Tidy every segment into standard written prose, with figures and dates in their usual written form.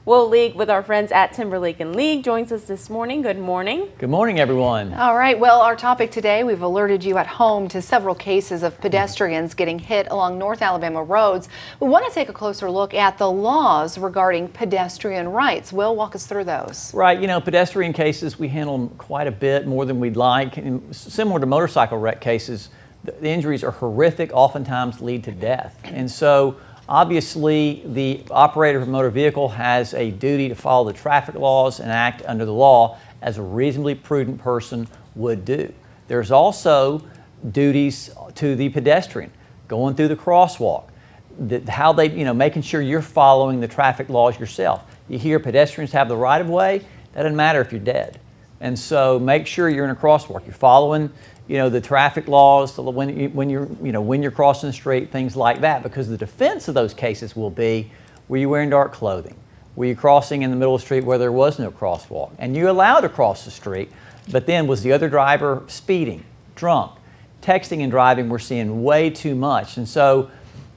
We'll League with our friends at Timberlake and League joins us this morning. Good morning. Good morning, everyone. All right. Well, our topic today, we've alerted you at home to several cases of pedestrians getting hit along North Alabama roads. We want to take a closer look at the laws regarding pedestrian rights. Will, walk us through those. Right. You know, pedestrian cases, we handle them quite a bit more than we'd like. And similar to motorcycle wreck cases, the injuries are horrific, oftentimes lead to death. And so obviously, the operator of a motor vehicle has a duty to follow the traffic laws and act under the law as a reasonably prudent person would do. There's also duties to the pedestrian, going through the crosswalk, how they, making sure you're following the traffic laws yourself. You hear pedestrians have the right of way, that doesn't matter if you're dead. And so make sure you're in a crosswalk, you're following the traffic laws when you're crossing the street, things like that, because the defense of those cases will be, were you wearing dark clothing? Were you crossing in the middle of the street where there was no crosswalk? And you're allowed to cross the street, but then was the other driver speeding, drunk? Texting and driving, we're seeing way too much. And so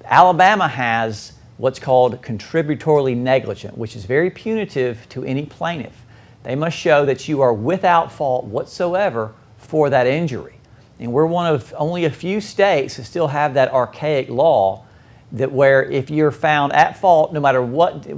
Alabama has what's called contributory negligent, which is very punitive to any plaintiff. They must show that you are without fault whatsoever for that injury. And we're one of only a few states that still have that archaic law that where if you're found at fault, no matter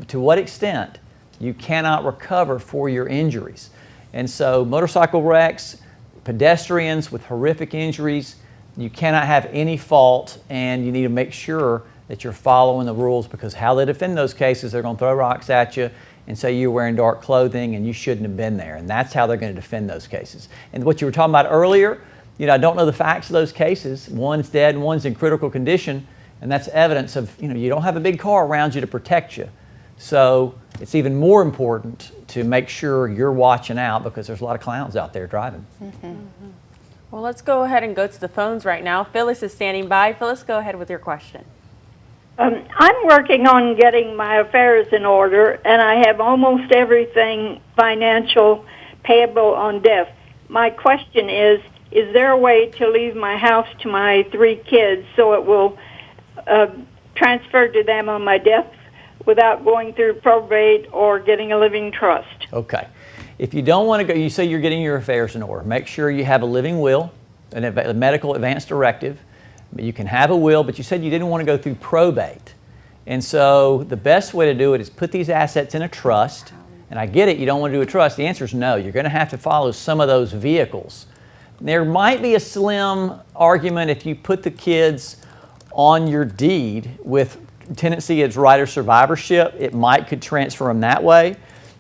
to what extent, you cannot recover for your injuries. And so motorcycle wrecks, pedestrians with horrific injuries, you cannot have any fault, and you need to make sure that you're following the rules, because how they defend those cases, they're going to throw rocks at you and say you're wearing dark clothing and you shouldn't have been there. And that's how they're going to defend those cases. And what you were talking about earlier, I don't know the facts of those cases. One's dead and one's in critical condition, and that's evidence of, you don't have a big car around you to protect you. So it's even more important to make sure you're watching out, because there's a lot of clowns out there driving. Well, let's go ahead and go to the phones right now. Phyllis is standing by. Phyllis, go ahead with your question. I'm working on getting my affairs in order, and I have almost everything financial payable on death. My question is there a way to leave my house to my 3 kids so it will transfer to them on my death without going through probate or getting a living trust? Okay. If you don't want to go, you say you're getting your affairs in order, make sure you have a living will, a medical advance directive. You can have a will, but you said you didn't want to go through probate. And so the best way to do it is put these assets in a trust. And I get it, you don't want to do a trust. The answer is no. You're going to have to follow some of those vehicles. There might be a slim argument if you put the kids on your deed with tenancy as right of survivorship, it could transfer them that way.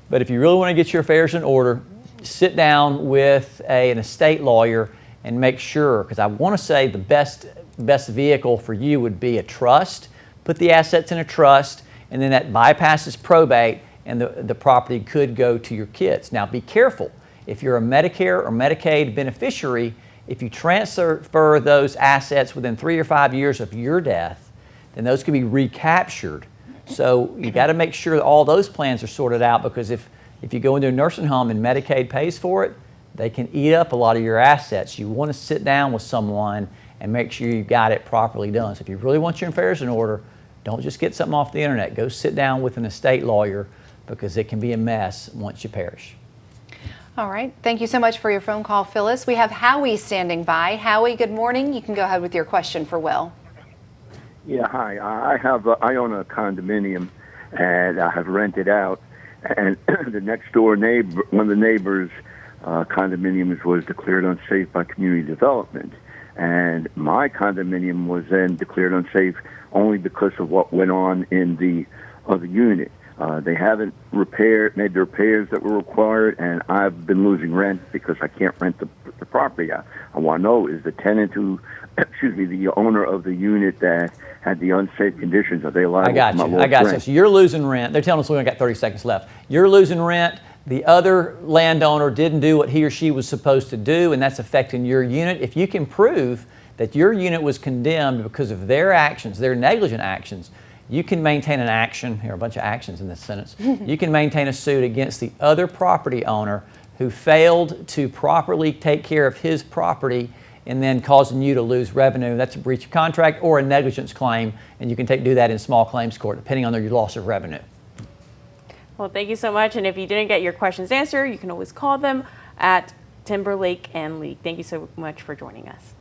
But if you really want to get your affairs in order, sit down with an estate lawyer and make sure, because I want to say the best vehicle for you would be a trust. Put the assets in a trust, and then that bypasses probate, and the property could go to your kids. Now be careful. If you're a Medicare or Medicaid beneficiary, if you transfer those assets within 3 or 5 years of your death, then those could be recaptured. So you got to make sure that all those plans are sorted out, because if you go into a nursing home and Medicaid pays for it, they can eat up a lot of your assets. You want to sit down with someone and make sure you got it properly done. So if you really want your affairs in order, don't just get something off the internet. Go sit down with an estate lawyer, because it can be a mess once you perish. All right. Thank you so much for your phone call, Phyllis. We have Howie standing by. Howie, good morning. You can go ahead with your question for Will. Yeah, hi. I own a condominium, and I have rented out. And the next door neighbor, one of the neighbors' condominiums was declared unsafe by community development. And my condominium was then declared unsafe only because of what went on in the other unit. They haven't made the repairs that were required, and I've been losing rent because I can't rent the property out. I want to know, is the tenant the owner of the unit that had the unsafe conditions, are they liable? I got you. So you're losing rent. They're telling us we only got 30 seconds left. You're losing rent. The other landowner didn't do what he or she was supposed to do, and that's affecting your unit. If you can prove that your unit was condemned because of their actions, their negligent actions, you can maintain an action. Here are a bunch of actions in this sentence. You can maintain a suit against the other property owner who failed to properly take care of his property and then causing you to lose revenue. That's a breach of contract or a negligence claim, and you can do that in small claims court, depending on your loss of revenue. Well, thank you so much. And if you didn't get your questions answered, you can always call them at Timberlake and League. Thank you so much for joining us.